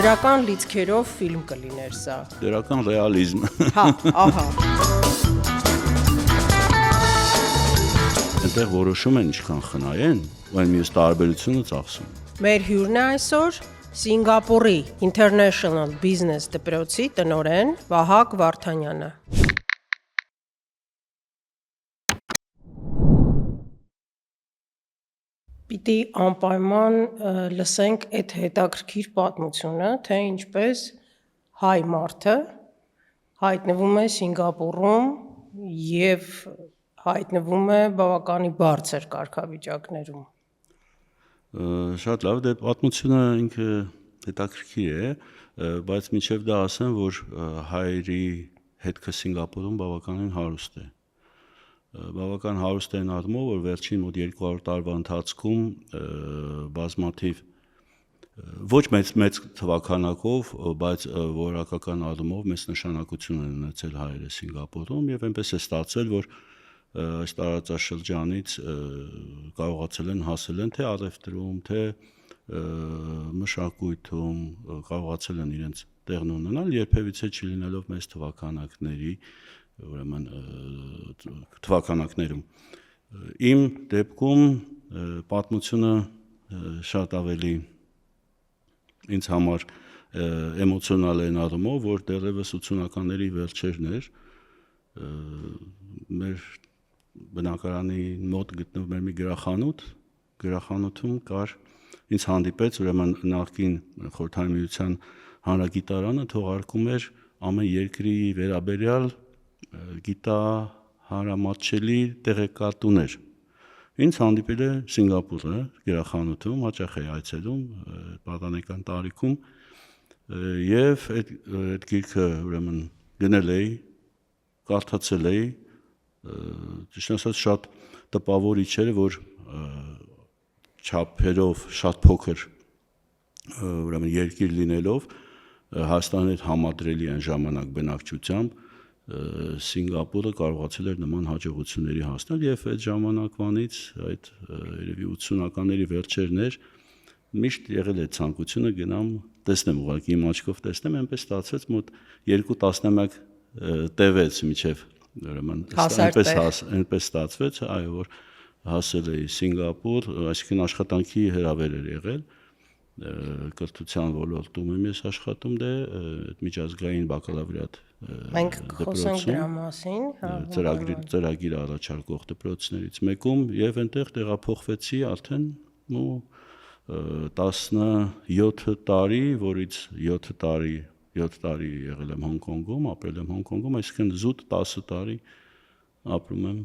Դրական լիցքերով ֆիլմ կլիներ սա։ Դրական ռեալիզմ։ Հա, ահա։ Այնտեղ որոշում են ինչքան խնայեն, ու այն մյուս տարբերությունը ծախսում։ Մեր հյուրն է այսօր Սինգապուրի International Business դպրոցի տնօրեն Վահագ Վարդանյանը։ Պիտի անպայման լսենք այդ հետաքրքիր պատմությունը, թե ինչպես հայ մարդը հայտնվում է Սինգապուրում եւ հայտնվում է բավականի բարձր կարգավիճակներում։ Շատ լավ, դե պատմությունը ինքը հետաքրքիր է, բայց մինչև դա ասեմ, որ հայերի հետքը Սինգապուրում բավականին հարուստ է։ Բավական հարուստ են առումով, որ վերջին մոտ 200 տարվա ընթացքում բազմաթիվ ոչ մեծ թվականակով, բայց որակական առումով մեծ նշանակություն են ունեցել հայերը Սինգապուրում եւ այնպես է ստացվել, որ այս տարածաշրջանից կարողացել են հասել են թե առևտրում, թե մշակույթում, կարողացել են իրենց տեղն ունենալ, երբևիցե չլինելով մեծ թվականակների ուրեմն թվականակներում։ Իմ դեպքում պատմությունը շատ ավելի ինձ համար էմոցիոնալ է առումով, որ դեռևս 80-ականների վերջերն էր, մեր բնակարանի մոտ գտնվում էր մի գրախանութում կար ինձ հանդիպեց ուրեմն նախկին Խորհրդային Միության հանրագիտարանը թողարկում էր ամեն երկրի վերաբերյալ գիտահարամատչելի տեղեկատուներ։ Ինձ հանդիպել է Սինգապուրը գրախանութում, հաճախ է այցելում պատանեկան տարիքում եւ այդ գիրքը ուրեմն գնել էի, կարդացել էի, ճիշտ ասած շատ տպավորիչ էր, որ չափերով շատ փոքր ուրեմն երկիր լինելով Հայաստանի հետ համադրելի այն ժամանակ բնակչությամբ Սինգապուրը կարողացել էր նման հաջողությունների հասնել եւ այդ ժամանակվանից այդ երևի 80-ականների վերջերն էր միշտ եղել է ցանկությունը գնամ տեսնեմ ուղղակի իմ աչքով տեսնեմ այնպես ստացվեց մոտ 2 տասնամյակ տևեց մինչեւ ուրեմն այնպես ստացվեց այո որ հասել էի Սինգապուր այսինքն աշխատանքի հրավեր էր եղել կրթության ոլորտում եմ ես աշխատում դե այդ միջազգային բակալավրիատ մենք խոսենք դրա մասին ծրագիր առաջարկող դպրոցներից մեկում եւ այնտեղ տեղափոխվեցի արդեն 17 տարի, որից 7 տարի եղել եմ Հոնկոնգում, ապրել եմ Հոնկոնգում, այսինքն զուտ 10 տարի ապրում եմ,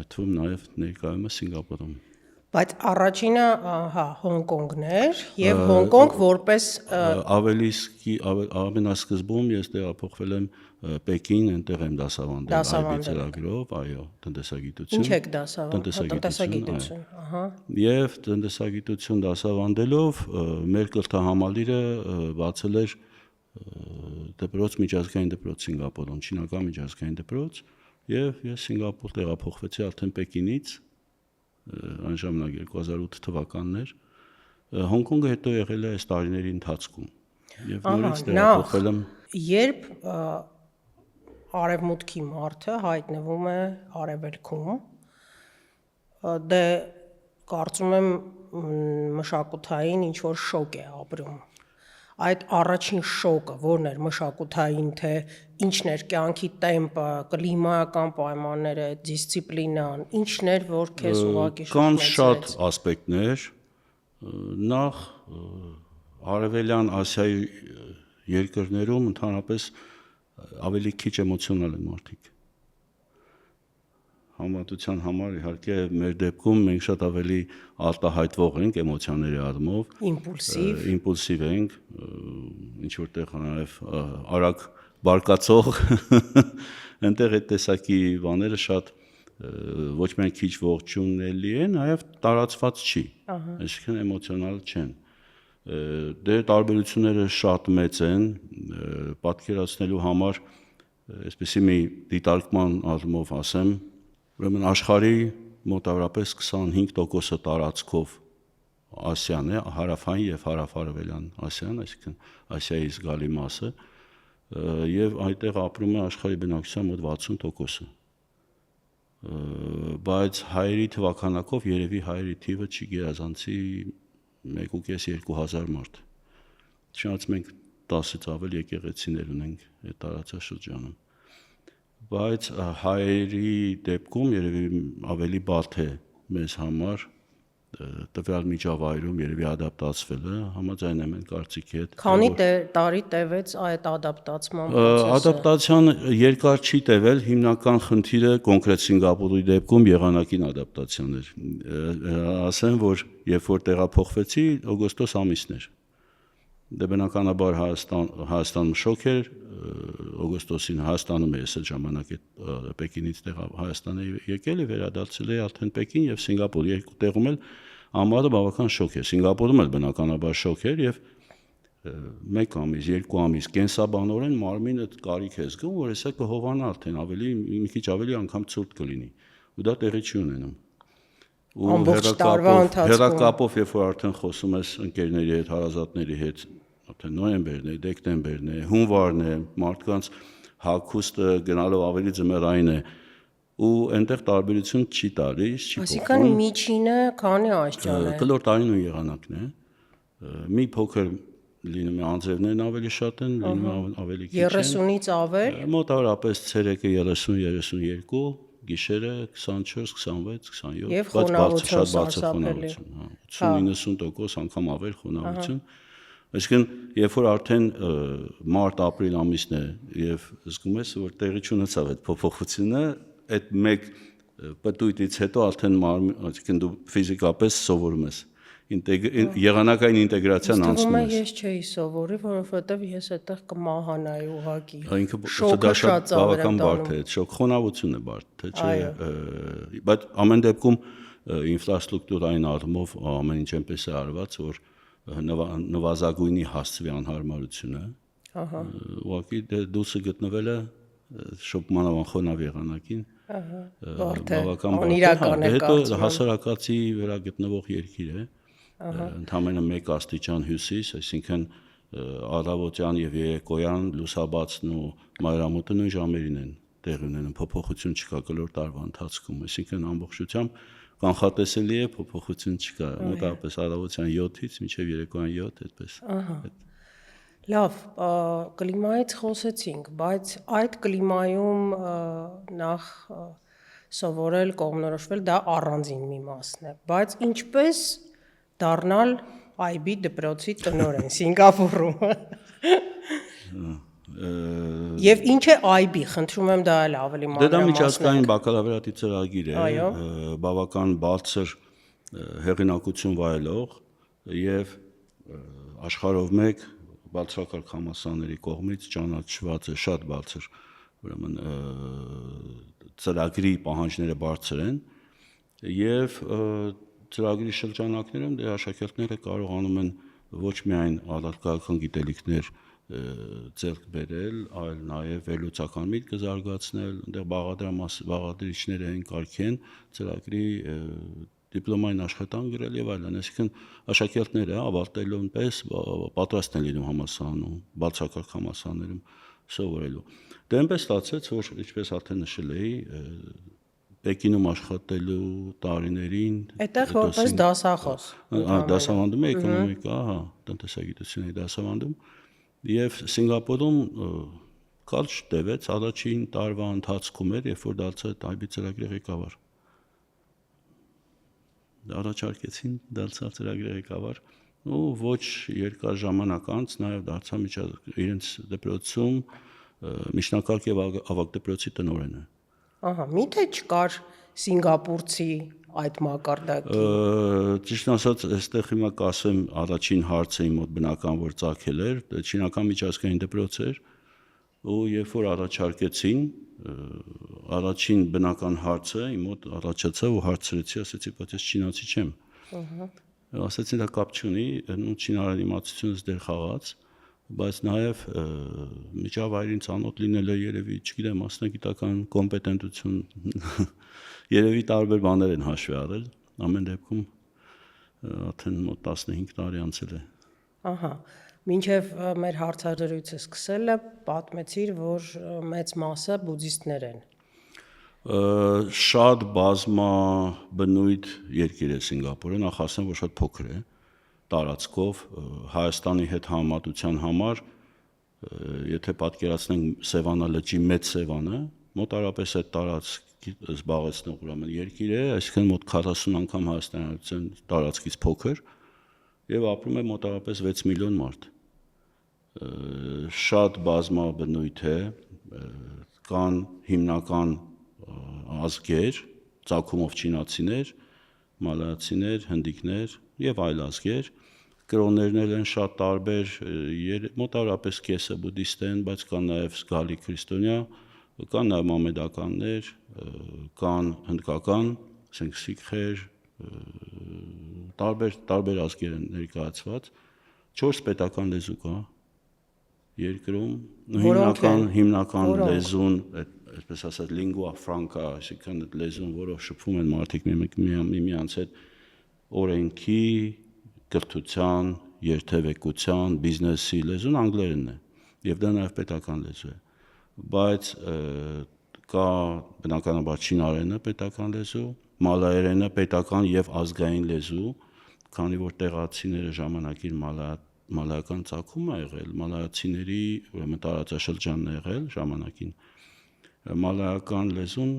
այդ թվում նաեւ ներկայումս Սինգապուրում։ Բայց առաջինը, հա, Հոնկոնգն էր եւ Հոնկոնգ որպես ամենասկզբում ես տեղափոխվել եմ Պեկին, այնտեղ եմ դասավանդել IB ծրագրով, այո, տնտեսագիտություն։ Ինչ եք դասավանդել? Տնտեսագիտություն, ահա։ Եվ տնտեսագիտություն դասավանդելով մեր կրթահամալիրը բացել էր դպրոց միջազգային դպրոց Սինգապուրում, չինական միջազգային դպրոց, եւ ես Սինգապուր տեղափոխվեցի արդեն Պեկինից այն ժամանակ 2008 թվականն էր Հոնկոնգը հետո եղել է այս տարիների ընթացքում եւ նորից տեղափոխվել եմ երբ արևմուտքի մարդը հայտնվում է արևելքում դե կարծում եմ մշակութային ինչ որ շոկ է ապրում այդ առաջին շոկը որն էր մշակութային թե ինչն էր կյանքի տեմպը կլիմայական պայմանները դիսցիպլինան ինչն էր որ քեզ ուղղակի կան շատ ասպեկտներ նախ արևելյան Ասիայի երկրներում ընդհանրապես ավելի քիչ էմոցիոնալ են մարդիկ համատության համար իհարկե մեր դեպքում մենք շատ ավելի արտահայտվող ենք էմոցիաների առումով իմպուլսիվ ենք ինչ որտեղ նաև արագ բարկացող այնտեղ այդ տեսակի բաները շատ ոչ միայն քիչ ողջունելի են, նաև տարածված չի այսինքն էմոցիոնալ չեն դե տարբերությունները շատ մեծ են պատկերացնելու համար այսպեսի մի դիտարկման առումով ասեմ ուրեմն աշխարհի մոտավորապես 25% տարածքով Ասիան է, հարավային եւ հարավարևելյան Ասիան, այսինքն Ասիայի զգալի մասը, եւ այդտեղ ապրում է աշխարհի բնակչության մոտ 60%-ը։ Բայց հայերի թվականակով երևի հայերի թիվը չի գերազանցի 1.5-2 հազար մարդ։ Չնայած մենք 10-ից ավել եկեղեցիներ ունենք այդ տարածաշրջանում։ Բայց հայերի դեպքում երևի ավելի բարդ է մեզ համար տվյալ միջավայրում երևի ադապտացվելը, համաձայն եմ այն կարծիքի հետ։ Քանի տարի տևեց այդ ադապտացման process-ը։ Ադապտացիան երկար չի տևել, հիմնական խնդիրը կոնկրետ Սինգապուրի դեպքում եղանակին ադապտացիան էր։ Ասեմ, որ երբ որ տեղափոխվեցի, օգոստոս ամիսն էր։ Դե բնականաբար Հայաստանում շոկ էր, օգոստոսին Հայաստանում ես այդ ժամանակ Պեկինից Հայաստան եկել եւ վերադարձել էի արդեն Պեկին եւ Սինգապուր, երկու տեղում էլ ամառը բավական շոկ էր։ Սինգապուրում էլ բնականաբար շոկ էր եւ 1 ամիս, 2 ամիս կենսաբանորեն մարմինը կարիք է զգում, որ հեսա կհովանա արդեն ավելի մի քիչ ավելի անգամ ցուրտ կլինի։ Ու դա տեղի չի ունենում։ Ու հերակապով երբ որ արդեն խոսում ես ընկերների հետ, հարազատների հետ, արդեն նոյեմբերն է, դեկտեմբերն է, հունվարն է, մարդկանց հագուստը գնալով ավելի ձմեռային է ու այնտեղ տարբերություն չի տալիս, չի փոխվում։ Այսինքն միջինը քանի աստիճան է։ Կլոր տարին ու եղանակն է։ Մի փոքր լինում է անձրևներն ավելի շատ են, լինում է ավելի քիչ են։ 30-ից ավել։ Մոտավորապես ցերեկը 30-32, գիշերը 24, 26, 27, Եվ բայց շատ բարձր խոնավություն, խոնավություն, 80-90% անգամ ավել խոնավություն։ Այսինքն, երբ որ արդեն մարտ-ապրիլ ամիսն է եւ զգում ես, որ տեղի չունեցավ այդ փոփոխությունը, այդ մեկ պտույտից հետո արդեն այսինքն դու ֆիզիկապես սովորում ես եղանակային ինտեգրացիան անցնում ես։ Ես չէի սովորի, որովհետեւ ես այդտեղ կմահանայի ուղակի։ Դա շատ բավական բարդ է, շոկ խոնավություն է բարդ, թե չէ։ Բայց ամեն դեպքում ինֆրաստրուկտուրային առումով ամեն ինչ այնպես է արված, որ նվազագույնի հասցվի անհարմարությունը։ Ուղղակի դուսը գտնվելը շոկմանավան խոնավ եղանակին բավական բարդ է։ Հետո հասարակացի վրա գտնվող երկիր է, ընդամենը 1 աստիճան հյուսիս, այսինքն առավոտյան եւ երեկոյան լուսաբացն ու մայրամուտը նույն ժամերին են տեղի ունենում, փոփոխություն չկա կլոր տարվա ընթացքում, այսինքն ամբողջությամբ կանխատեսելի է, փոփոխություն չկա, մոտավորապես առավոտյան 7-ից մինչև երեկոյան 7, այդպես։ Լավ, կլիմայից խոսեցինք, բայց այդ կլիմայում նախ սովորել, կողմնորոշվել դա առանձին մի մասն է, բայց ինչպես դառնալ IB դպրոցի տնօրեն Սինգապուրում։ Եվ ինչ է IB, խնդրում եմ դա էլ ավելի մանրամասն։ Դա միջազգային բակալավրիատի ծրագիր է, բավական բարձր հեղինակություն վայելող եւ աշխարհով մեկ բարձրակարգ համալսարանների կողմից ճանաչված է շատ բարձր, ուրեմն ծրագրի պահանջները բարձր են եւ ծրագրի շրջանակներում դե աշակերտները կարողանում են ոչ միայն արտադրական գիտելիքներ ձեռք բերել, այլ նաեւ վերլուծական միտք զարգացնել, այնտեղ բաղադրիչներ են կարգեն ծրագրի դիպլոմային աշխատանք գրել եւ այլն, այսինքն աշակերտները ավարտելուն պես պատրաստ են լինում համալսարանում, բարձրակարգ համալսարաններում սովորելու։ Դե այնպես ստացվեց, որ ինչպես արդեն նշել էի, Պեկինում աշխատելու տարիներին այդտեղ որպես դասախոս դասավանդում էի էկոնոմիկա, տնտեսագիտություն էի դասավանդում եւ Սինգապուրում կարճ տևեց, առաջին տարվա ընթացքում էր, երբ որ դարձա IB ծրագրի ղեկավար։ Առաջարկեցին դարձավ ծրագրի ղեկավար ու ոչ երկար ժամանակ անց նաև դարձա իրենց դպրոցում միջնակարգ եւ ավագ դպրոցի տնօրենը։ Ահա, միթե չկար սինգապուրցի այդ մակարդակի։ Ճիշտ ասած, այստեղ հիմա կասեմ առաջին հարցը իմ մոտ բնական որ ծագել էր, չինական միջազգային դպրոց էր ու երբ որ առաջարկեցին, առաջին բնական հարցը իմ մոտ առաջացավ ու հարցրեցի, ասեցի, բայց ես չինացի չեմ։ Ասեցին դա կապ չունի, չինարեն իմացությունս դեր խաղաց, բայց նաև միջավայրին ծանոթ լինելը երևի, չգիտեմ, մասնագիտական կոմպետենտություն երևի տարբեր բաներ են հաշվի առել, ամեն դեպքում արդեն մոտ 15 տարի անցել է։ Ահա, մինչև մեր հարցադրույցը սկսելը պատմեցիր, որ մեծ մասը բուդդիստներ են։ Շատ բազմաբնույթ երկիր է Սինգապուրը, նախ ասեմ, որ շատ փոքր է տարածքով, Հայաստանի հետ համեմատության համար, եթե պատկերացնենք Սևանա լճի մեծ Սևանը, մոտարապես այդ տարածքի զբաղեցնող ուրեմն երկիր է, այսինքն մոտ 40 անգամ Հայաստանյան տարածքից փոքր, եւ ապրում է մոտարապես 6 միլիոն մարդ։ Շատ բազմաբնույթ է, կան հիմնական ազգեր, ծագումով չինացիներ, մալայացիներ, հնդիկներ եւ այլ ազգեր, կրոններն են շատ տարբեր, մոտավորապես կեսը բուդդիստ են, բայց կան նաեւ զգալի քրիստոնյա, կան նաեւ մամեդականներ, կան հնդկական, ասենք սիկհեր, տարբեր ազգեր են ներկայացված, 4 պետական լեզու կա երկրում, հիմնական լեզուն, այսպես ասած lingua franca, այսինքն այդ լեզուն, որով շփվում են մարդիկ միմյանց հետ օրենքի, կրթության, երթևեկության, բիզնեսի լեզուն անգլերենն է, եւ դա նաեւ պետական լեզու է, բայց կա բնականաբար չինարենը պետական լեզու, մալայերենը պետական եւ ազգային լեզու, քանի որ տեղացիները ժամանակին մալայական ծագում է եղել, մալայացիների ուրեմն տարածաշրջանն է եղել ժամանակին, մալայական լեզուն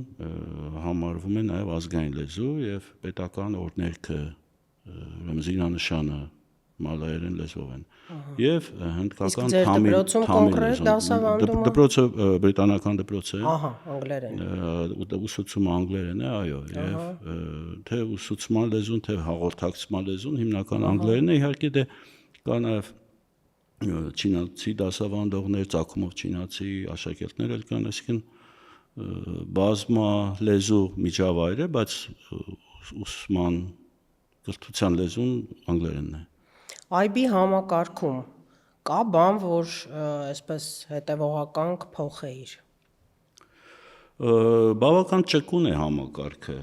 համարվում է նաեւ ազգային լեզու եւ պետական օրհներգը, ուրեմն զինանշանը մալայերեն լեզվով են եւ հնդկական թամիլ դպրոցը բրիտանական դպրոց է, անգլերեն, ուսուցումը անգլերեն է, այո, եւ թե ուսուցման լեզուն, թե հաղորդակցման լեզուն հիմնական անգլերենն է, իհարկե դե կա նաեւ չինացի դասավանդողներ, ծագումով չինացի աշակերտներ էլ կան, այսինքն բազմա լեզու միջավայր է, բայց ուսման կրթության լեզուն անգլերենն է։ IB համակարգում կա բան, որ այսպես հետևողական կփոխեիր։ Բավական ճկուն է համակարգը,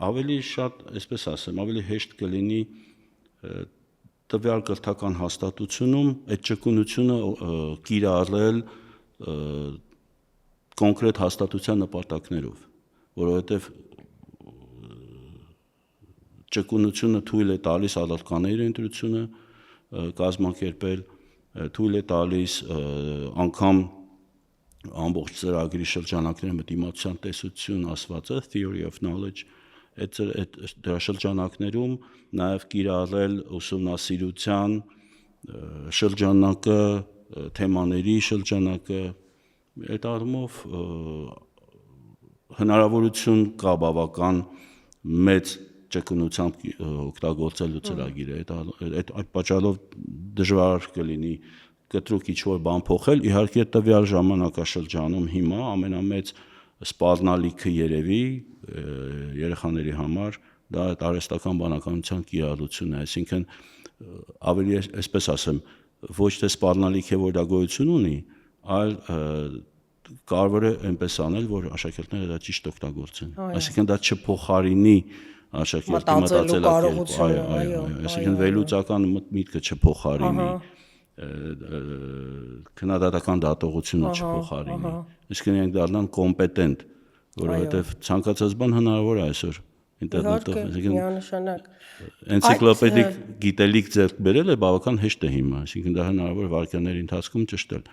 ավելի շատ, այսպես ասեմ, ավելի հեշտ կլինի տվյալ կրթական հաստատությունում այդ ճկունությունը կիրառել կոնկրետ հաստատության նպատակներով, որովհետև ճկունությունը թույլ է տալիս ալատկաների ընտրությունը կազմակերպել, թույլ է տալիս անգամ ամբողջ ծրագրի շրջանակների մտիմացության տեսություն ասվածը, theory of knowledge, այդ դրա շրջանակներում նաև կիրառել ուսումնասիրության շրջանակը, թեմաների շրջանակը, այդ առումով հնարավորություն կա բավական մեծ ճկունությամբ օգտագործելու ծրագիրը, այդ պատճառով դժվար կլինի կտրուկ ինչ-որ բան փոխել, իհարկե տվյալ ժամանակաշրջանում հիմա ամենամեծ սպառնալիքը երևի երեխաների համար դա արհեստական բանականության կիրառությունն է, այսինքն ավելի այսպես ասեմ, ոչ թե սպառնալիք է, որ դա գոյություն ունի, այլ կարևոր է այնպես անել, որ աշակերտները դա ճիշտ օգտագործեն, այսինքն դա չփոխարինի աշակերտի մտածելակերպը, այո, այսինքն վերլուծական միտքը չփոխարինի, քննադատական դատողությունը չփոխարինի, այսինքն իրենք դառնան կոմպետենտ, որովհետև ցանկացած բան հնարավոր է այսօր ինտերնետով, միանշանակ էնցիկլոպեդիկ գիտելիք ձեռք բերելը բավական հեշտ է հիմա, այսինքն դա հնարավոր է վայրկյանների ընթացքում ճշտել։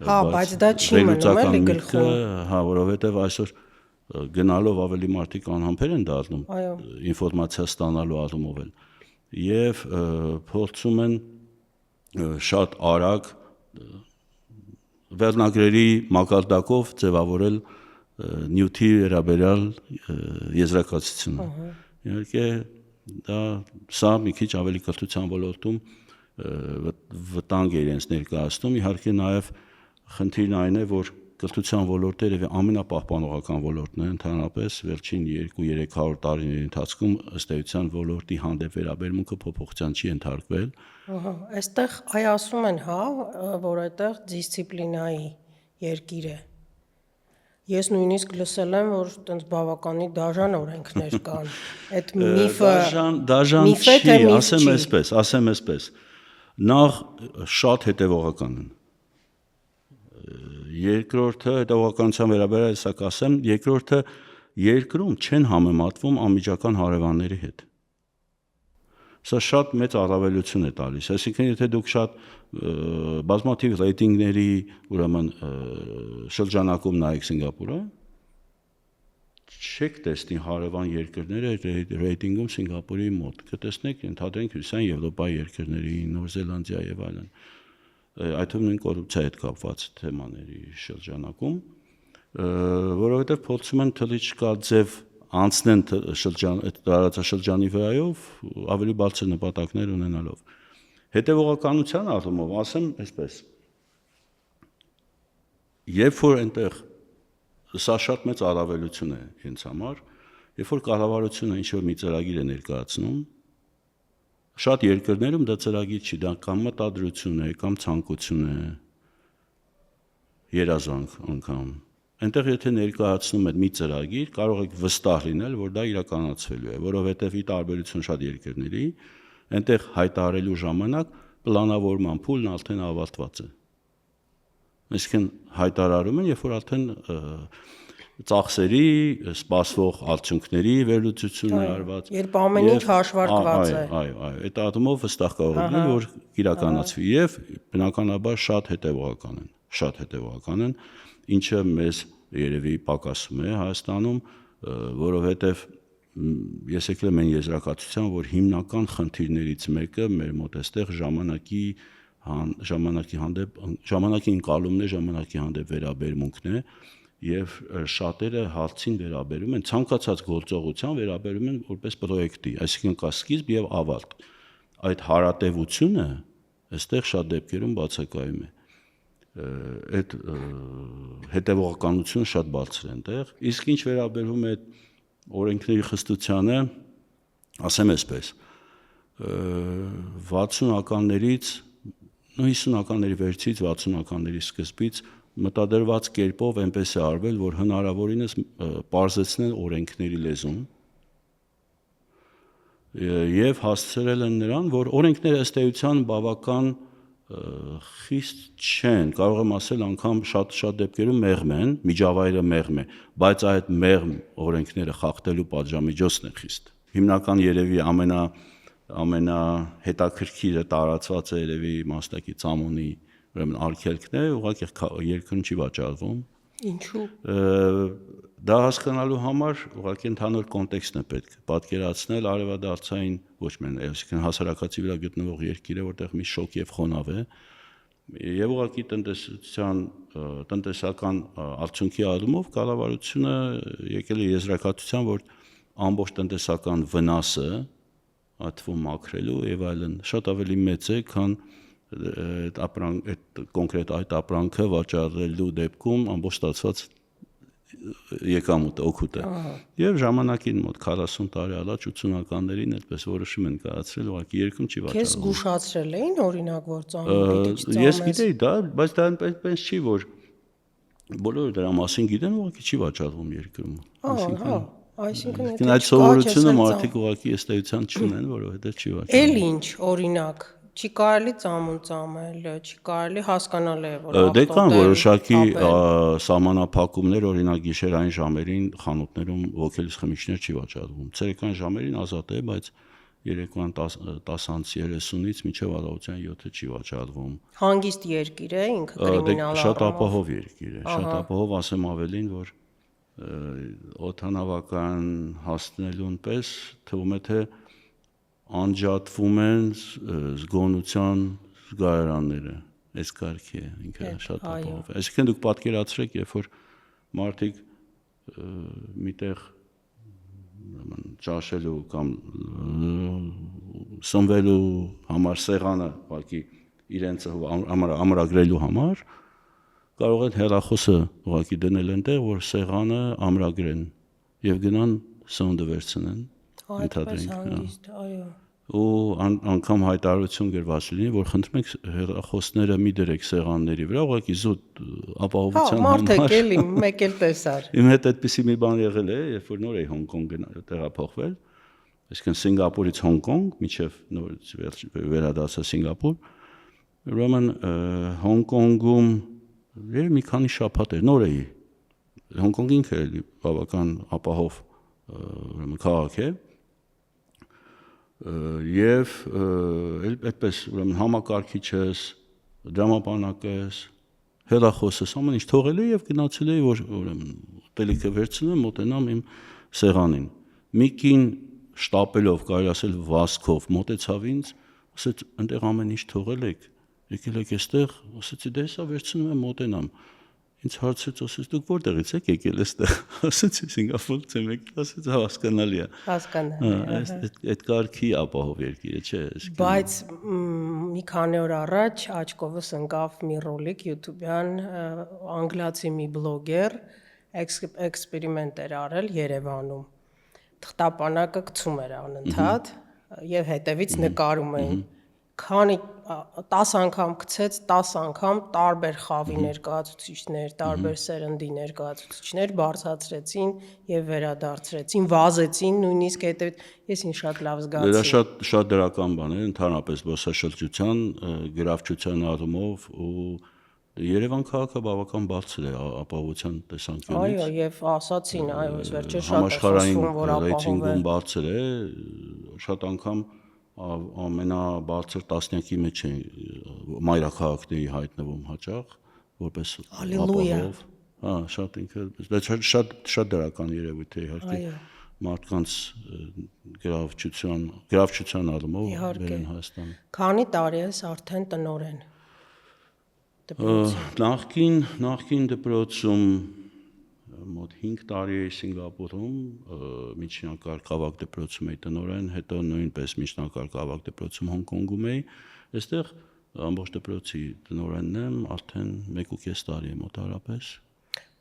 Բայց դա չի մնում էլի գլխում, որովհետև այսօր գնալով ավելի մարդիկ անհամբեր են դառնում ինֆորմացիա ստանալու առումով էլ եւ փորձում են շատ արագ վերնագրերի մակարդակով ձևավորել նյութի վերաբերյալ եզրակացությունը։ Իհարկե սա մի քիչ ավելի կրթության ոլորտում վտանգ է իրենց ներկայացնում, իհարկե նաեւ խնդիրն այն է, որ կրթության ոլորտը երևի ամենապահպանողական ոլորտն է ընդհանրապես վերջին 200-300 տարիների ընթացքում ըստ էության ոլորտի հանդեպ վերաբերմունքը փոփոխության չի ենթարկվել։ Այստեղ այ ասում են, որ այդտեղ դիսցիպլինայի երկիր է։ Ես նույնիսկ լսել եմ, որ տենց բավականի դաժան օրենքներ կան։ Այդ միֆը դաժան միֆ է, թե չի, միֆ ասեմ այսպես։ Նախ շատ հետևողական են։ Երկրորդը հետևողականության վերաբերյալ սա կասեմ, երկրորդը երկրում չեն համեմատվում անմիջական հարևանների հետ։ Սա շատ մեծ առավելություն է տալիս, այսինքն եթե դուք շատ բազմաթիվ ռեյտինգների ուրեմն շրջանակում նայեք Սինգապուրը, չեք տեսնի հարևան երկրները ռեյտինգում Սինգապուրի մոտ, կտեսնեք ընդհանրենք Հյուսիսային Եվրոպայի երկրների, Նոր Զելանդիա եւ այլն, այդ թվում նույն կոռուպցիայի հետ կապված թեմաների շրջանակում, որովհետեւ փորձում են թռիչքա ձև անցնեն տարածաշրջանի վրայով ավելի բարձր նպատակներ ունենալով։ Հետևողականության առումով ասեմ այսպես. երբ որ այնտեղ սա շատ մեծ առավելություն է ինձ համար, երբ որ կառավարությունը ինչ-որ մի ծրագիր է ներկայացնում, շատ երկրներում դա ծրագիր չի, դա կամ մտադրություն է, կամ ցանկություն է, երազանք անգամ։ Այնտեղ եթե ներկայացնում եք մի ծրագիր, կարող եք վստահ լինել, որ դա իրականացվելու է, որովհետև ի տարբերություն շատ երկրների, այնտեղ հայտարարելու ժամանակ պլանավորման փուլն արդեն ավարտված է։ Այսինքն հայտարարում են, երբ որ արդեն ծախսերի, սպասվող արդյունքների վերլուծությունն է արված։ Երբ ամեն ինչ հաշվարկված է։ Այո, այդ ատումով վստահ կարող լինել, որ իրականացվի եւ բնականաբար շատ հետևողական են, ինչը մեզ երևի պակասում է Հայաստանում, որովհետև ես եկել եմ այն եզրակացության, որ հիմնական խնդիրներից մեկը մեր մոտ այստեղ ժամանակի ընկալումն է, ժամանակի հանդեպ վերաբերմունքն է եւ շատերը հարցին վերաբերում են, ցանկացած գործողության վերաբերում են որպես պրոյեկտի, այսինքն կա սկիզբ եւ ավարտ։ Այդ հարատևությունը այստեղ շատ դեպքերում բացակայում է։ Այդ հետևողականությունը շատ բարձր է այնտեղ, իսկ ինչ վերաբերում է օրենքների խստությանը, ասեմ այսպես, 60-ականներից, 50-ականների վերջից 60-ականների սկզբից մտադրված կերպով այնպես է արվել, որ հնարավորինս պարզեցնել օրենքների լեզուն եւ հասցրել են նրան, որ օրենքները ըստ էության բավական խիստ չեն, կարող եմ ասել անգամ շատ դեպքերում մեղմ են, միջավայրը մեղմ է, բայց այդ մեղմ օրենքները խախտելու պատժամիջոցն է խիստ։ Հիմնական երևի ամենահետաքրքիրը տարածված է երևի մաստակի ծամոնի ուրեմն արգելքն է, ուղղակի երկրում չի վաճառվում։ Ինչու՞։ Դա հասկանալու համար ուղղակի ընդհանուր կոնտեքստն է պետք պատկերացնել արևադարձային ոչ միայն այսինքն հասարակացի վրա գտնվող երկիրը, որտեղ մի շոկ եւ խոնավ է, եւ ուղղակի տնտեսական արդյունքի առումով կառավարությունը եկել է եզրակացության, որ ամբողջ տնտեսական վնասը այդ թվում մաքրելու եւ այլն շատ ավելի մեծ է, քան այդ կոնկրետ այդ ապրանքը վաճառելու դեպքում ամբողջ ստացված եկամուտը, օգուտը։ Եվ ժամանակին մոտ 40 տարի առաջ 80-ականներին այդպես որոշում են կայացրել, ուղղակի երկրում չի վաճառվում։ Քեզ զգուշացրել էին օրինակ, որ ծամոն պիտի չծամես։ Ես գիտեի դա, բայց դա այնպես չի, որ բոլորը դրա մասին գիտեն, ուղղակի չի վաճառվում երկրում։ Այսինքն այդ սովորությունը մարդիկ ուղղակի ըստ էության չունեն, որովհետև չի վաճառվում։ Էլ ինչ, օրինակ չի կարելի ծամոն ծամել, չի կարելի հասկանալ է, որ դե կան որոշակի սահմանափակումներ, օրինակ գիշերային ժամերին խանութներում ոգելից խմիչքներ չի վաճառվում։ Ցերեկային ժամերին ազատ է, բայց երեկոյան 10:30-ից մինչև առավոտյան 7-ը չի վաճառվում։ Հանգիստ երկիր է ինքը կրիմինալ Շատ ապահով երկիր է, շատ ապահով, ասեմ ավելին, որ օդանավական հաստնելուն պես թվում է թե անջատվում են զգոնության զգայարանները, այս կարգի է, ինքը շատ ապահով է։ Այսինքն դուք պատկերացրեք, երբ որ մարդիկ միտեղ ճաշելու կամ սնվելու համար սեղանը ուղղակի իրենց ամրագրելու համար կարող են հեռախոսը ուղղակի դնել այնտեղ, որ սեղանը ամրագրեն եւ գնան սնունդը վերցնեն։ Այդպես հանգիստ, այո։ ու անգամ հայտարարություն գրված լինի, որ խնդրում եք հեռախոսները մի դրեք սեղանների վրա, ուղղակի զուտ ապահովության Մարդիկ էլի մեկ էլ տեսար։ Իմ հետ այդպիսի մի բան եղել է, երբ որ նոր էի Հոնկոնգ տեղափոխվել, այսինքն Սինգապուրից Հոնկոնգ, մինչև նոր վերադարձա Սինգապուր, ուրեմն Հոնկոնգում մի քանի շաբաթ էր, նոր էի։ Հոնկոնգը ինքը էլի բավական ապահով ուրեմն քաղաք է։ Եվ այդպես ուրեմն համակարգիչս, դրամապանակս, հեռախոսս ամեն ինչ թողել էի եւ գնացել էի որ ուրեմն ուտելիքը վերցնեմ, մոտենամ իմ սեղանին։ Մի կին շտապելով, կարելի ասել վազքով մոտեցավ ինձ, ասեց այնտեղ ամեն ինչ թողել եք, եկել եք այստեղ, ասեցի դե հեսա վերցնում եմ մոտենամ։ Ինձ հարցրեց, ասեց դուք որտեղից եք եկել այստեղ, ասեցի Սինգապուրից եմ եկել, ասեց հասկանալի է։ Հասկանալի։ Այդ կարգի ապահով երկիր է, չէ՞։ Բայց մի քանի օր առաջ աչքովս ընկավ մի ռոլիկ YouTube-յան անգլիացի մի բլոգեր էքսպերիմենտ էր արել Երևանում։ Թղթապանակը գցում էր անընդհատ եւ հետևից նկարում էին։ Քանի 10 անգամ գցեց, 10 անգամ տարբեր խավի ներկայացուցիչներ, տարբեր սերնդի ներկայացուցիչներ բարձրացրեցին եւ վերադարձրեցին, վազեցին նույնիսկ հետեւից ես ինձ շատ լավ զգացի։ Դա շատ դրական բան է, ընդհանրապես զբոսաշրջության, գրավչության առումով ու Երևան քաղաքը բավական բարձր է ապահովության տեսանկյունից։ Այո, եւ ասացին, այո, այս վերջը շատ համաշխարհային խոսվում, որ ապահով է։ ռեյտինգում բարձր է, շատ անգամ ամենաբարձր տասնյակի մեջ է մայրաքաղաքների հայտնվում հաճախ, որպես ապահով։ Հա, շատ ինքը դա շատ դրական երևույթ է իհարկե։ Մարդկանց գրավչության առումով վերեն Հայաստան։ Քանի տարի ես արդեն տնօրեն։ Նախկին դպրոցում մոտ 5 տարի էի Սինգապուրում, միջնակարգ ավագ դպրոցում էի տնօրեն, հետո նույնպես միջնակարգ ավագ դպրոցում Հոնկոնգում էի։ Այստեղ ամբողջ դպրոցի տնօրենն եմ, արդեն 1.5 տարի է մոտարապես։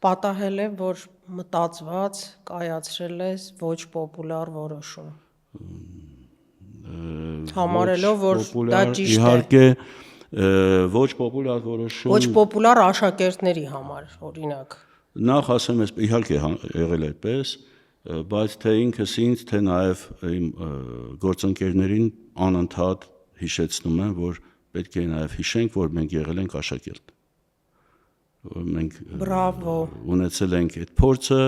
Պատահել է, որ մտածված կայացրել ես ոչ պոպուլար որոշում։ Համարելով, որ դա ճիշտ է։ Իհարկե ոչ պոպուլար որոշում։ Ոչ պոպուլար աշակերտների համար, օրինակ։ Նախ ասեմ, իհարկե եղել է այդպես, բայց թե ինքս ինձ, թե նաև իմ գործընկերներին անընդհատ հիշեցնում եմ, որ պետք է նաև հիշենք, որ մենք եղել ենք աշակերտ։ Մենք Բրավո։ Ունեցել ենք այդ փորձը,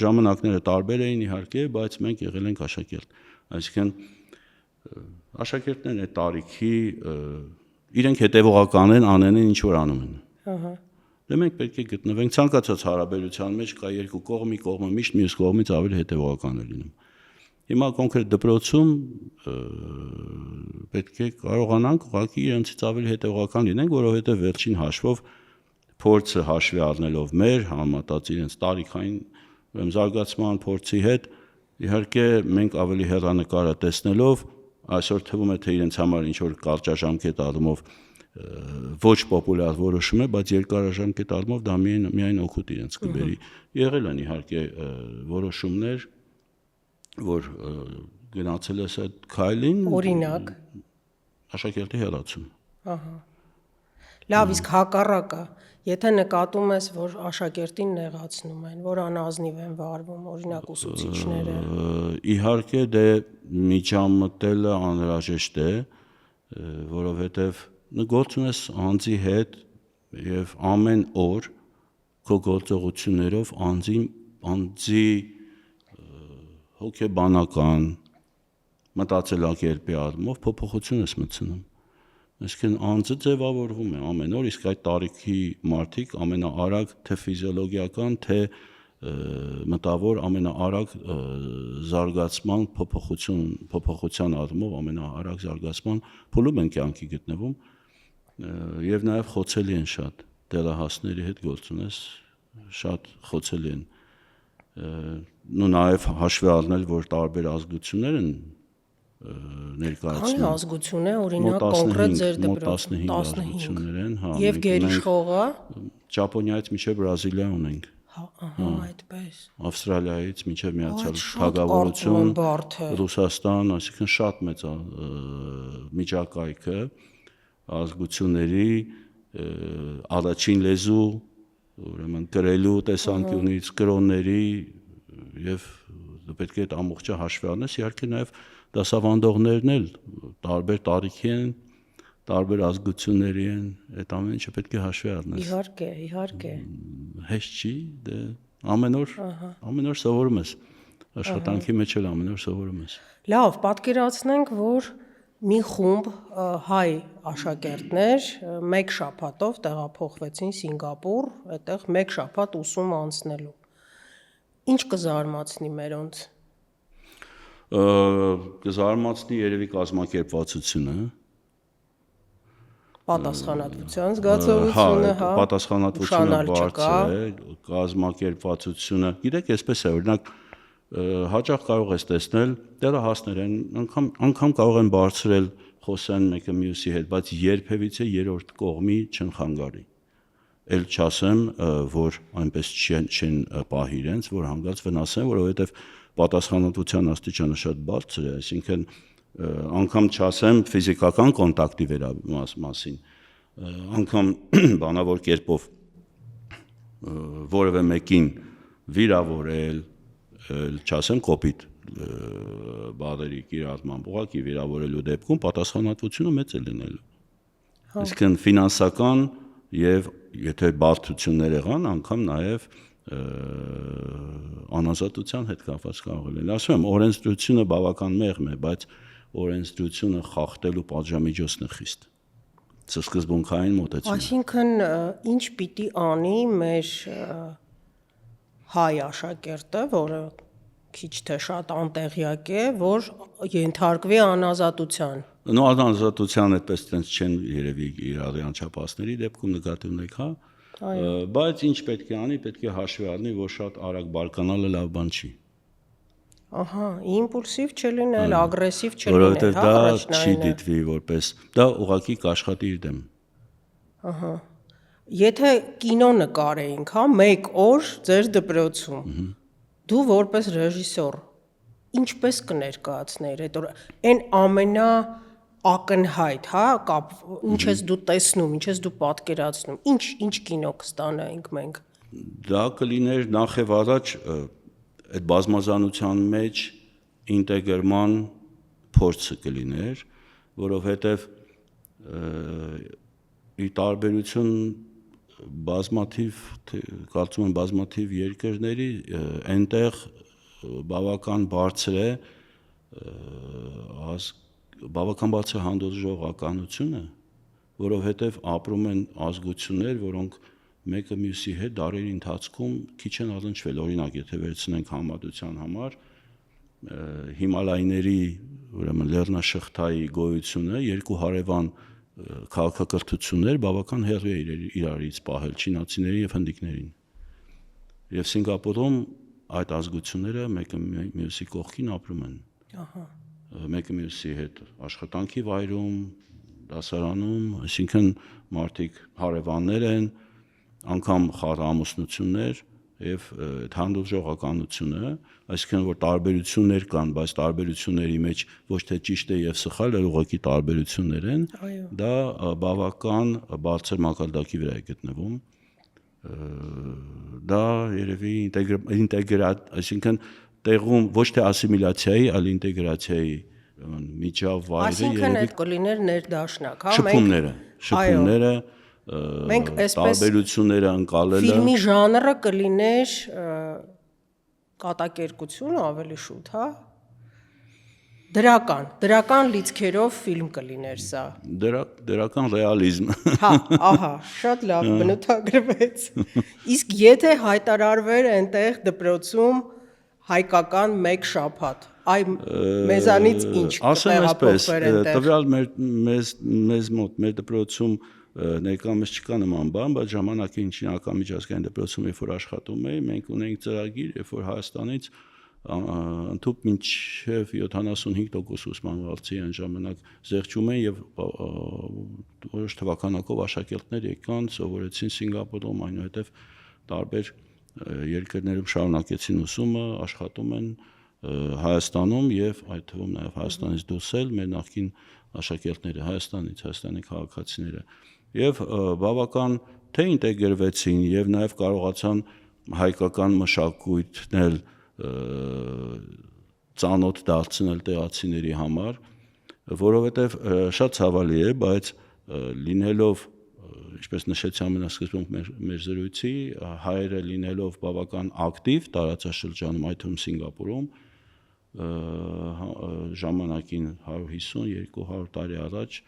ժամանակները տարբեր էին իհարկե, բայց մենք եղել ենք աշակերտ։ Այսինքն աշակերտներն այդ տարիքի իրենք հետևողական են, անեն ինչ որ անում են։ Ահա։ Դե մենք պետք է գտնվենք ցանկացած հարաբերության մեջ, կա երկու կողմ, մի կողմը միշտ մյուս կողմից ավելի հետևողական է լինում։ Հիմա կոնկրետ դպրոցում պետք է կարողանանք ուղղակի իրենցից ավելի հետևողական լինենք, որովհետև վերջին հաշվով փորձը հաշվի առնելով մեր համեմատած իրենց տարիքային զարգացման փորձի հետ, իհարկե մենք ավելի հեռանկարը տեսնելով այսօր թվում է թե իրենց համար ինչ որ կարճաժամկետ առումով ոչ պոպուլար որոշում է, բայց երկարաժամկետ առումով դա միայն օգուտ իրենց կբերի։ Եղել են իհարկե որոշումներ, որ գնացել ես այդ քայլին, Օրինակ, աշակերտի հեռացում։ ահա։ Լավ, իսկ հակառակը, եթե նկատում ես, որ աշակերտին նեղացնում են, որ անազնիվ են վարվում, օրինակ ուսուցիչները։ Իհարկե դե միջամտելը անհրաժեշտ է, որովհետև գործ ունես անձի հետ եւ ամեն օր քո գործողություններով անձի հոգեբանական մտածելակերպի առումով փոփոխություն ես մտցնում։ Այսինքն անձը ձևավորվում է ամեն օր, իսկ այդ տարիքի մարդիկ ամենաարագ թե ֆիզիոլոգիական, թե մտավոր ամենաարագ զարգացման փոփոխության առումով ամենաարագ զարգացման փուլում են կյանքի գտնվում եւ նաեւ խոցելի են շատ դեռահասների հետ գործ ունես շատ խոցելի են ու նաեւ հաշվի առնել որ տարբեր ազգություններ են ներկայացնում։ Քանի ազգություն է, օրինակ կոնկրետ ձեր դպրոցում 15 ազգություններ են, հա։ Եվ գերիշխողը Ճապոնիայից մինչև Բրազիլիա ունենք։ Ահա, այդպես։ Ավստրալիայից մինչև Միացյալ Այդ շատ կարծում Թագավորություն, եմ բարդ է։ Ռուսաստան, այսինքն շատ մեծ է միջակայքը ազգությունների առաջին լեզու, ուրեմն գրելու տեսանկյունից կրոնների եւ պետք է այդ ամբողջը հաշվի առնես, իհարկե նաեւ դասավանդողներն էլ տարբեր տարիքի են, տարբեր ազգությունների են, այդ ամեն ինչը պետք է հաշվի առնես։ Իհարկե։ Հեշտ չի, դե ամեն օր սովորում ես։ Աշխատանքի մեջ էլ ամեն օր սովորում ես։ Լավ, պատկերացնենք, որ մի խումբ հայ աշակերտներ մեկ շաբաթով տեղափոխվեցին Սինգապուր, այդտեղ մեկ շաբաթ ուսում անցնելու։ Ինչ կզարմացնի մերոնց։ Կզարմացնի երևի կազմակերպվածությունը, Պատասխանատվության զգացողությունը, հա, պատասխանատվությունը բարձր է, կազմակերպվածությունը, գիտեք, այսպես է, օրինակ հաճախ կարող ես տեսնել, դեռահասներ են, անգամ կարող են բարձրել խոսեն մեկը մյուսի հետ, բայց երբևիցե երրորդ կողմի չեն խանգարի։ Էլ չասեմ, որ այնպես չեն պահի իրենց, որ հանգած վնասեն, որովհետև պատասխանատվության աստիճանը շատ բարձր է, այսինքն անգամ չասեմ ֆիզիկական կոնտակտի մասին, անգամ բանավոր կերպով որևէ մեկին վիրավորել, չասեմ կոպիտ բառերի կիրառմամբ, ուղղակի վիրավորելու դեպքում պատասխանատվությունը մեծ է լինելու։ Այսինքն ֆինանսական եւ եթե բարդություններ եղան, անգամ նաեւ անազատության հետ կապված կարող է լինել։ Ասում եմ, օրենսդրությունը բավական մեղմ է, բայց օրենսդրությունը խախտելու պատժամիջոցն է խիստ։ Սա սկզբունքային մոտեցում է։ Այսինքն ինչ պիտի անի մեր հայ աշակերտը, որը քիչ թե շատ անտեղյակ է, որ ենթարկվի անազատության։ Անազատության այդպես տենց չեն երևի իրարի անչափահասների դեպքում նկատի ունեք, հա։ Բայց ինչ պետք է անի, պետք է հաշվի առնի, որ շատ արագ բարկանալը լավ բան չի։ Ահա, իմպուլսիվ չլինել, ագրեսիվ չլինել, որովհետև հա, դա առաջնայինը։ չի դիտվի որպես, դա ուղղակի կաշխատի իր դեմ։ Ահա։ Եթե կինո նկարեինք, հա, մեկ օր ձեր դպրոցում, դու որպես ռեժիսոր, ինչպես կներկայացնեիր այդ օրը, այն ամենա ակնհայտ, հա, ինչ ես դու տեսնում, ինչ ես դու պատկերացնում, ինչ կինո կստանայինք մենք։ Դա կլիներ նախ եւ առաջ այդ բազմազանության մեջ ինտեգրման փորձը կլիներ, որովհետև ի տարբերություն բազմաթիվ, կարծում եմ բազմաթիվ երկրների, այնտեղ բավական բարձր է բավական բարձր հանդուրժողականությունը, որովհետև ապրում են ազգություններ, որոնք մեկը մյուսի հետ դարերի ընթացքում քիչ են առնչվել, օրինակ, եթե վերցնենք համադրության համար, Հիմալայների, ուրեմն լեռնաշղթայի գոյությունը երկու հարևան քաղաքակրթություններ բավական հեռու է իրարից պահել չինացիներին եւ հնդիկներին։ Եվ Սինգապուրում այդ ազգությունները մեկը մյուսի կողքին ապրում են։ Ահա։ Մեկը մյուսի հետ աշխատանքի վայրում, դասարանում, այսինքն մարդիկ հարևաններ են, անգամ խառնամուսնություններ եւ այդ հանդուրժողականությունը, այսինքն որ տարբերություններ կան, բայց տարբերությունների մեջ ոչ թե ճիշտ է եւ սխալ, այլ ուղղակի տարբերություններ են, դա բավական բարձր մակարդակի վրա է գտնվում։ Դա երևի այսինքն տեղում ոչ թե ասիմիլյացիայի, այլ ինտեգրացիայի միջավայրը երևի։ Այսինքն այդ կլիներ ներդաշնակ, հա, շփումները, մենք այսպես տարբերությունները ընկալելը։ Ֆիլմի ժանրը կլիներ կատակերգություն ավելի շուտ, հա։ Դրական լիցքերով ֆիլմ կլիներ սա։ Դրական ռեալիզմ։ Հա, ահա, շատ լավ բնութագրվեց։ Իսկ եթե հայտարարվեր այնտեղ դպրոցում հայկական մեկ շաբաթ, այ մեզանից ինչ կտեղափոխվեր այնտեղ։ Տվյալ մեզ մոտ մեր դպրոցում ներկայումս չկա նման բան, բայց ժամանակին չինական միջազգային դպրոցում երբ որ աշխատում էի, մենք ունեինք ծրագիր, երբ որ Հայաստանից ընդհանուր մինչև 75% ուսմանվացի այն ժամանակ զեղչում են եւ որոշ թվականակով աշակերտներ եկան, սովորեցին Սինգապուրում, այնուհետև տարբեր երկրներում շարունակեցին ուսումը, աշխատում են Հայաստանում եւ այդ թվում նաեւ Հայաստանից դուրս էլ մեր նախկին աշակերտները Հայաստանի քաղաքացիները եւ բավական թե ինտեգրվեցին եւ նաեւ կարողացան հայկական մշակույթն էլ ծանոթ դարձնել տեղացիների համար, որովհետեւ շատ ցավալի է, բայց լինելով, ինչպես նշեցի ամենասկզբում մեր զրույցի, հայերը լինելով բավական ակտիվ տարածաշրջանում, այդ թվում Սինգապուրում, ժամանակին 150-200 տարի առաջ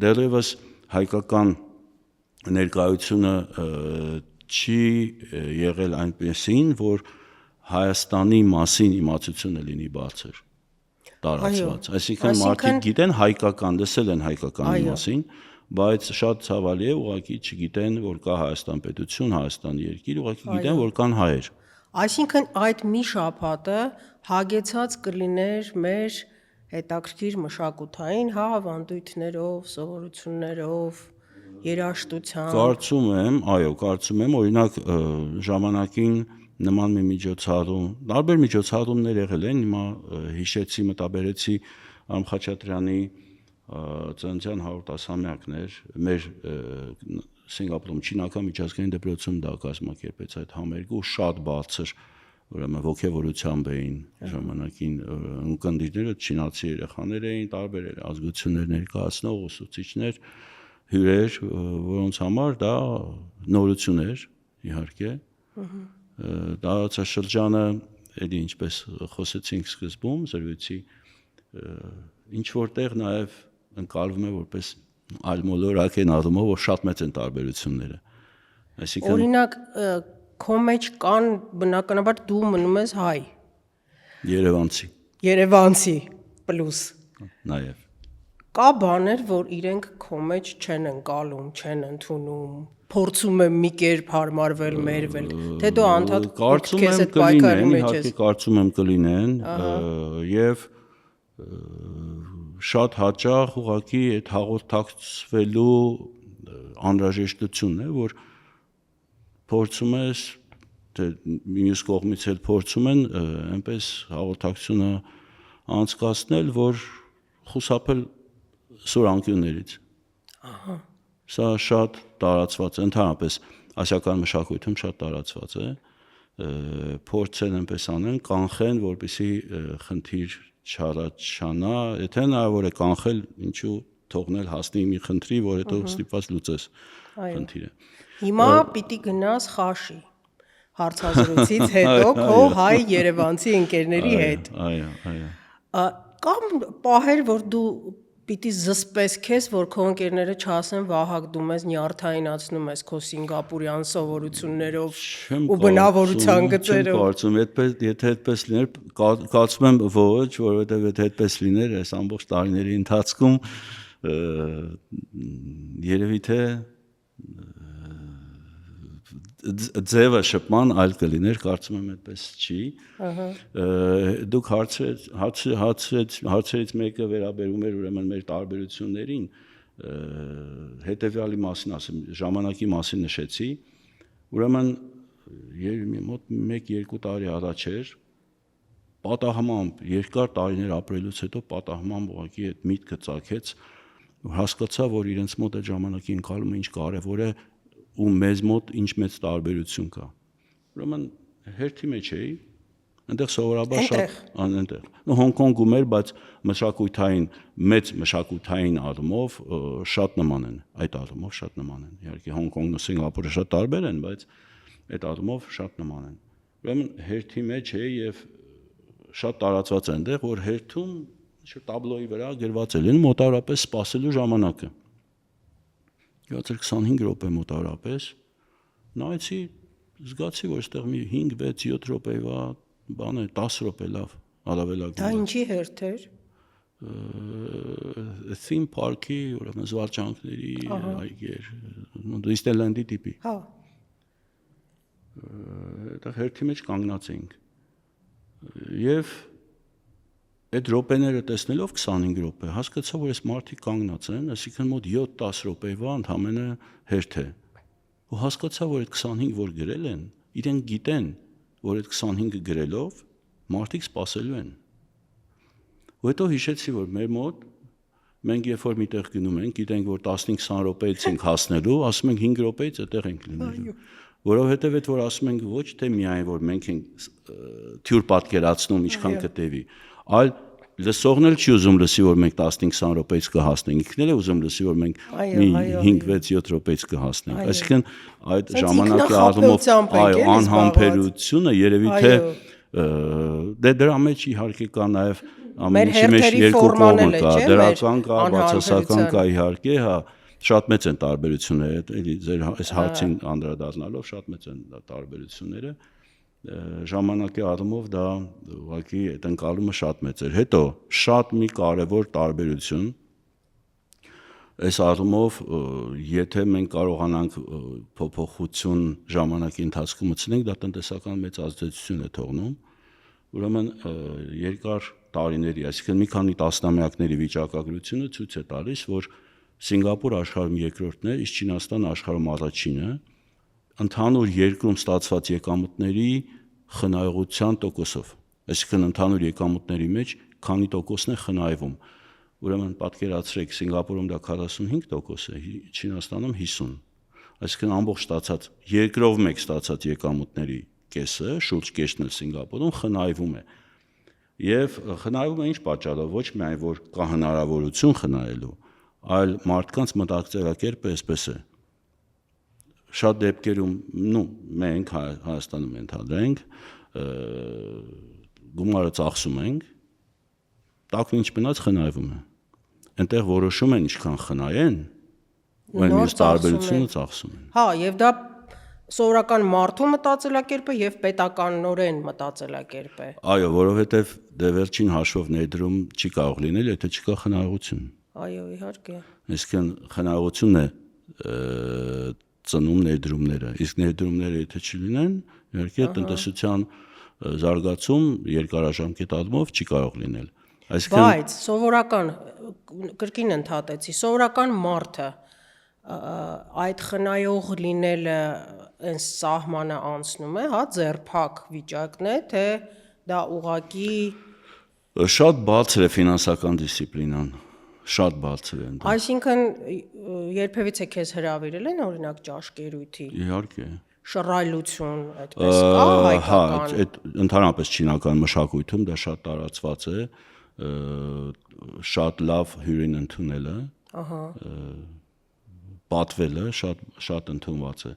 դեռևս հայկական ներկայությունը չի եղել այնպեսին, որ Հայաստանի մասին իմացությունը լինի բարձր տարածված։ Այսինքն մարդիկ գիտեն հայկական, լսել են հայկականի մասին, բայց շատ ցավալի է, ուղղակի չգիտեն, որ կա Հայաստան պետություն, Հայաստան երկիր, ուղղակի գիտեն, որ կան հայեր։ Այսինքն այդ մի շաբաթը հագեցած կլիներ մեր հետաքրքիր մշակութային ավանդույթներով, սովորություններով, երաժշտությամբ։ Կարծում եմ, օրինակ ժամանակին նման մի միջոցառում, տարբեր միջոցառումներ եղել են, հիմա հիշեցի, մտաբերեցի Արամ Խաչատրյանի ծննդյան 110-ամյակն էր, մեր Սինգապուրում Չինական միջազգային դպրոցում դա կազմակերպեց այդ համերգը, շատ բարձր, ուրեմն ոգևորությամբ էին ժամանակին ունկնդիրները, չինացի երեխաներ էին, տարբեր ազգություններ ներկայացնող ուսուցիչներ, հյուրեր, որոնց համար դա նորություն էր, իհարկե։ Տարածաշրջանը, էլի ինչպես խոսեցինք սկզբում զրույցի, ինչ որտեղ նաև ընկալվում է որպես այլմոլորակ են առումով, որ շատ մեծ են տարբերությունները։ Այսինքն օրինակ քո մեջ կան բնականաբար դու մնում ես հայ։ Երևանցի պլյուս։ Նաև Կա բաներ, որ իրենք քո մեջ չեն ընկալում, չեն ընդունում, փորձում եմ մի կերպ հարմարվել, մերվել, թե դու անդադ քեզ այդ պայքարի մեջ ես։ Կարծում եմ կլինեն եւ շատ հաճախ ուղղակի այդ հաղորդակցվելու անհրաժեշտությունն է, որ փորձում ես թե մյուս կողմից էլ փորձում են այնպես հաղորդակցությունը անցկացնել, որ խուսափել սուր անկյուններից։ Սա շատ տարածված է, ընդհանրապես ասիական մշակույթում շատ տարածված է, փորձեն այնպես անեն, կանխեն, որպեսզի խնդիր չառաջանա, եթե հնարավոր է կանխել, ինչու թողնել հասնի մի խնդրի, որ հետո ստիպված լուծես խնդիրը։ Հիմա պիտի գնաս Խաշի հարցազրույցից հետո քո հայ երևանցի ընկերների հետ։ Այո։ Կամ պահեր, որ դու պիտի զսպես քեզ, որ քո ընկերները չասեն Վահագ դու մեզ նյարդայնացնում ես քո սինգապուրյան սովորություններով ու բնավորության գծերով։ Չեմ կարծում, եթե այդպես լիներ, կարծում եմ ոչ, որովհետև եթե այդպես լիներ, այս ամբողջ տարիների ընթացքում երևի թե ձևը շփման այլ կլիներ, կարծում եմ այդպես չի։ Դուք հարցերից մեկը վերաբերում էր ուրեմն մեր տարբերություններին, հետևյալի մասին ասեմ, ժամանակի մասին նշեցի, ուրեմն մոտ 1-2 տարի առաջ էր, պատահմամբ երկար տարիներ ապրելուց հետո պատահմամբ ուղղակի այդ միտքը ծագեց, հասկացա, որ իրենց մոտ այդ ժամանակի ընկալումը ինչ կարևոր է ու մեզ մոտ ինչ մեծ տարբերություն կա։ Ուրեմն հերթի մեջ էի, այնտեղ սովորաբար շատ այնտեղ։ Հոնկոնգում էր, բայց մեծ մշակութային առումով շատ նման են, այդ առումով շատ նման են։ Իհարկե Հոնկոնգն ու Սինգապուրը շատ տարբեր են, բայց այդ առումով շատ նման են։ Ուրեմն հերթի մեջ էի եւ շատ տարածված է այնտեղ, որ հերթում ինչ-որ տաբլոյի վրա գրված է լինում մոտավորապես սպասելու ժամանակը։ Գուցե 25 րոպե մոտավորապես, նայեցի, զգացի, որ այստեղ մի 5, 6, 7 րոպեվա բան է, 10 րոպե լավ, առավելագույնը։ Դա ինչի հերթ էր։ Theme park-ի, ուրեմն զվարճանքների այգեր, Disneyland-ի տիպի։ Հա։ Դա հերթի մեջ կանգնած էինք։ Եվ այդ րոպեները տեսնելով 25 րոպե, հասկացա, որ այս մարդիկ կանգնած են, այսինքն մոտ 7-10 րոպեվա ընդամենը հերթ է։ ու հասկացա, որ այդ 25 որ գրել են, իրենք գիտեն, որ այդ 25-ը գրելով մարդիկ սպասելու են։ Ու հետո հիշեցի, որ մեր մոտ մենք երբ որ միտեղ գնում ենք, գիտենք, որ 15-20 րոպեից ենք հասնելու, ասում ենք 5 րոպեից այդտեղ ենք լինելու։ Որովհետև այդ որ ասում ենք ոչ թե միայն որ մենք ենք թյուր պատկերացնում ինչքան կտևի, այլ լսողն էլ չի ուզում լսի, որ մենք 15-20 րոպեից կհասնենք, ինքն էլ է ուզում լսի, որ մենք մի 5-6-7 րոպեից կհասնենք։ Այսինքն այդ ժամանակի առումով անհամբերությունը երևի թե դրա մեջ իհարկե կա նաև ամեն ինչի մեջ երկու կողմը կա, դրական կա, բացասական կա իհարկե, հա, շատ մեծ են տարբերությունները, էլի ձեր այս հարցին անդրադառնալով շատ մեծ են տարբերությունները, ժամանակի առումով դա ուղղակի այդ ընկալումը շատ մեծ էր։ Հետո շատ մի կարևոր տարբերություն այս առումով, եթե մենք կարողանանք փոփոխություն ժամանակի ընթացքում մտցնենք, դա տնտեսական մեծ ազդեցություն է թողնում, ուրեմն երկար տարիների, այսինքն մի քանի տասնամյակների վիճակագրությունը ցույց է տալիս, որ Սինգապուր աշխարհում երկրորդն է, իսկ Չինաստանը աշխարհում առաջինը, ընդհանուր երկրում ստացված եկամուտների խնայողության տոկոսով, այսինքն ընդհանուր եկամուտների մեջ քանի տոկոսն է խնայվում։ Ուրեմն պատկերացրեք, Սինգապուրում դա 45% է, Չինաստանում 50%։ Այսինքն ամբողջ ստացած երկրով մեկ ստացած եկամուտների կեսը, շուրջ կեսն էլ Սինգապուրում խնայվում է։ Եվ խնայվում է ինչ պատճառով, ոչ միայն որ կա հնարավորություն խնայելու, այլ մարդկանց մտածելակերպը այսպես է։ Շատ դեպքերում, մենք Հայաստանում ընդհանրենք, գումարը ծախսում ենք, տակն ինչ մնաց խնայվում է։ Այնտեղ որոշում են ինչքան խնայեն, ու այն մյուս տարբերությունը ծախսում են։ Հա, եւ դա սովորական մարդու մտածելակերպը եւ պետականորեն մտածելակերպ է։ Այո, որովհետեւ դե վերջին հաշվով ներդրում չի կարող լինել, եթե չկա խնայողություն։ Այո, իհարկե։ Այսինքն խնայողությունն է ծնում ներդրումները, իսկ ներդրումները եթե չլինեն, իհարկե տնտեսության զարգացում երկարաժամկետ առումով չի կարող լինել։ Այսինքն բայց սովորական կրկին ընդհատեցի, սովորական մարդը այդ խնայող լինելը այն սահմանը անցնում է, հա, ձեռփակ վիճակն է, թե դա ուղղակի շատ բարձր է ֆինանսական դիսցիպլինան, շատ բարձր է։ Այսինքն երբևիցե քեզ հրավիրել են օրինակ ճաշկերույթի։ Իհարկե։ Շռայլություն այդպես կա հայկական։ Հա, այդ ընդհանրապես չինական մշակույթում դա շատ տարածված է, շատ լավ հյուրին ընդունելը, ահա, պատվելը շատ ընդունված է։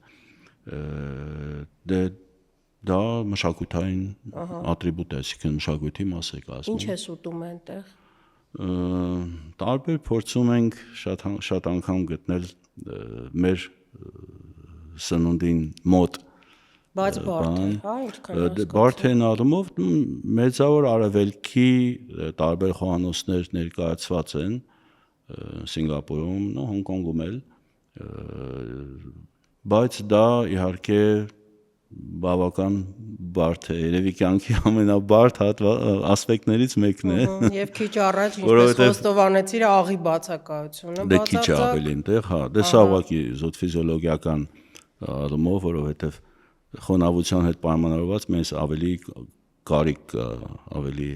Դե դա մշակութային ատրիբուտ է, այսինքն մշակույթի մաս է կազմում։ Ինչ ես ուտում այնտեղ։ Տարբեր փորձում ենք շատ անգամ գտնել մեր սնունդին մոտ Բայց բարդ է, հա, ինչքան բարդ առումով մեծավոր արևելքի տարբեր խոհանոցներ ներկայացված են Սինգապուրում, Հոնկոնգում էլ, բայց դա իհարկե բավական բարդ է, երևի կյանքի ամենաբարդ ասպեկտներից մեկն է։ Եվ քիչ առաջ ինչպես խոստովանեցիր աղի բացակայությունը, դե քիչ ավելի այնտեղ, հա, դե սա ուղղակի զուտ ֆիզիոլոգիական առումով, որովհետև խոնավության հետ պայմանավորված մեզ ավելի կարիք ավելի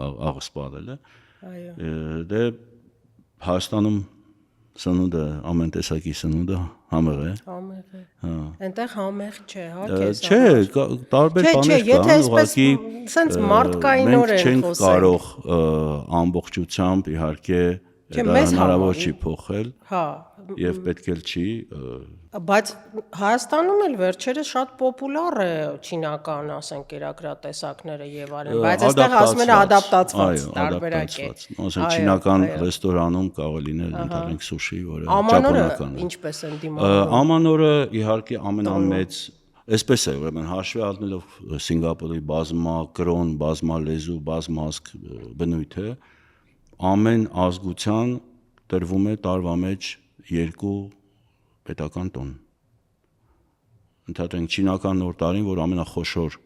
աղ սպառելը։ Այո։ Դե Հայաստանում սնունդը ամեն տեսակի սնունդը համեղ է։ Համեղ է։ Հա։ Այնտեղ համեղ չէ, հա, քեզ։ Չէ, տարբեր բաներ կան, ուղղակի սենց մարդկայինորեն խոսենք։ Մենք չենք կարող ամբողջությամբ իհարկե դա հնարավոր չի փոխել։ Հա։ Եվ պետք էլ չի։ Բայց Հայաստանում էլ վերջերս շատ պոպուլար է չինական, ասենք, կերակրատեսակները եւ այլն, բայց այստեղ ասում են ադապտացված, տարբերակ է։ Ասենք չինական ռեստորանում կարող է լինել ընդհանրենք սուշի, որը ճապոնական է։ Ինչպես են դիմանում։ Ամանորը իհարկե ամենամեծ, այսպես է, ուրեմն հաշվի առնելով Սինգապուրի բազմակրոն, բազմալեզու, բազմազգ բնույթը, ամեն ազգության տրվում է տարվա մեջ 2 պետական տոն։ Ընդհանրենք չինական նոր տարին, որ ամենախոշոր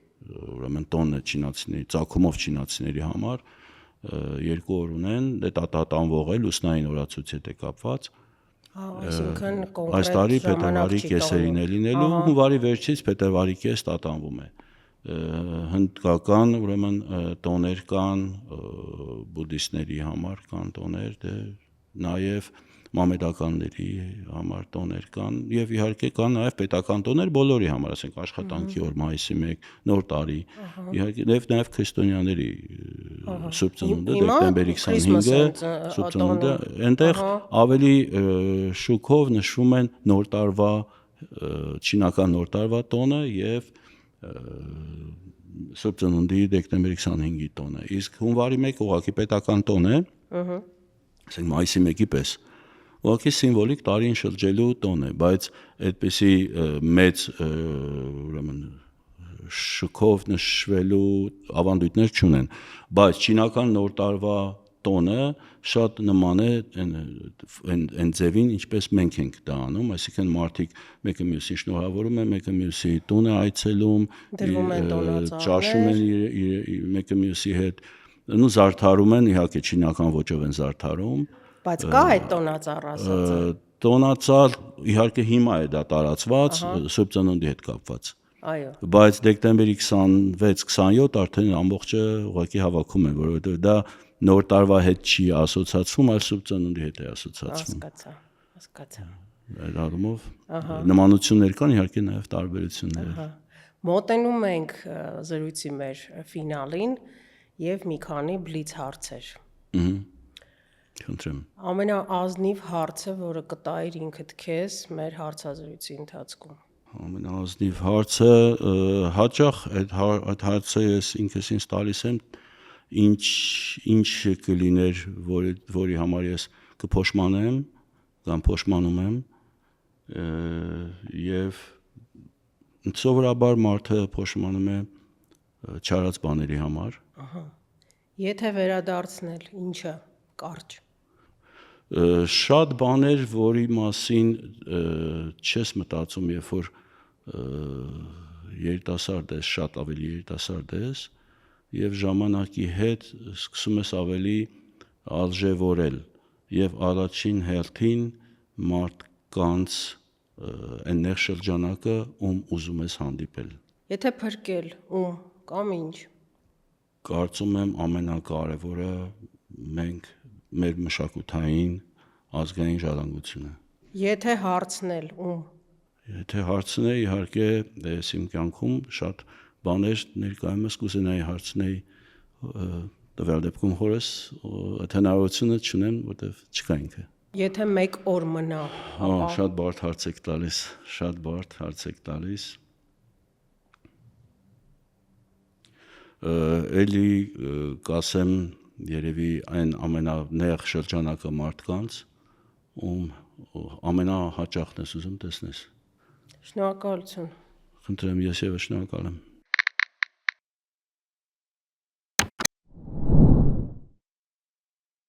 ուրեմն տոնն է չինացիների, ծագումով չինացիների համար, 2 օր ունեն, դե տատանվող է, լուսնային օրացույց հետ է կապված, Այսինքն Այս տարի փետրվարի կեսերին է լինելու, հունվարի վերջից փետրվարի կես տատանվում է։ Հնդկական, ուրեմն տոներ կան, բուդդիստների համար կան տոներ, նաև մամեդականների համար տոներ կան եւ իհարկե կան նաև պետական տոներ բոլորի համար, ասենք աշխատանքի օր, մայիսի 1, նոր տարի, իհարկե նաև քրիստոնյաների Սուրբ Ծնունդը, դեկտեմբերի 25-ը, Սուրբ Ծնունդը, այնտեղ ավելի շուկով նշվում են նոր տարվա չինական նոր տարվա տոնը եւ Սուրբ Ծնունդի դեկտեմբերի 25-ի տոնը։ Իսկ հունվարի 1 ուղղակի պետական տոն է, ասենք մայիսի 1-ի պես ուղղակի սիմվոլիկ տարին շրջելու տոն է, բայց այդպիսի մեծ ուրեմն շքով նշվելու ավանդույթներ չունեն, բայց չինական նոր տարվա տոնը շատ նման է այն ձևին, ինչպես մենք ենք դա անում, այսինքն մարդիկ մեկը մյուսին շնորհավորում են, մեկը մյուսի տուն է այցելում, ճաշում են մեկը մյուսի հետ, ու զարդարում են, իհարկե չինական ոճով են զարդարում, բայց կա այդ տոնածառ ասածը։ Տոնածառ իհարկե հիմա է դա տարածված Սուրբ Ծնունդի հետ կապված։ Այո։ Բայց դեկտեմբերի 26-27 արդեն ամբողջը ուղղակի հավաքում են, որովհետև դա նոր տարվա հետ չի ասոցացվում, այլ Սուրբ Ծնունդի հետ է ասոցացվում։ Հասկացա։ Այդ առումով նմանություններ կան, իհարկե նաև տարբերություններ։ Մոտենում ենք զրույցի մեր ֆինալին եւ մի քանի բլից հարցեր։ Խնդրեմ։ Ամենաազնիվ հարցը, որը կտայիր ինքդ քեզ մեր հարցազրույցի ընթացքում։ Ամենաազնիվ հարցը հաճախ այդ հարցը ես ինքս ինձ տալիս եմ ինչ կլիներ, որի համար ես կփոշմանեմ կամ փոշմանում եմ եւ սովորաբար մարդը փոշմանում է չարած բաների համար։ Եթե վերադարձնել, ինչը կարճ։ Շատ բաներ, որի մասին չես մտածում, երբ որ երիտասարդ ես, շատ ավելի երիտասարդ ես, եւ ժամանակի հետ սկսում ես ավելի արժևորել եւ առաջին հերթին մարդկանց այն նեղ շրջանակը, ում ուզում ես հանդիպել։ Եթե փրկել, ում կամ ինչ։ Կարծում եմ ամենակարևորը մենք մեր մշակութային ազգային ժառանգությունը։ Եթե հարցնել, ում։ Եթե հարցնել, իհարկե, ես իմ կյանքում շատ բաներ ներկայումս կուզենայի հարցնել տվյալ դեպքում հորս, այդ հնարավորությունը չունեմ, որտեվ չկա ինքը։ Եթե մեկ օր մնա, ապա շատ բարդ հարց եք տալիս, շատ բարդ հարց եք տալիս։ Էլի կասեմ երևի այն ամենանեղ շրջանակը մարդկանց, ում ամենահաճախն ես ուզում տեսնես։ Շնորհակալություն։ Խնդրեմ, ես եւս շնորհակալ եմ։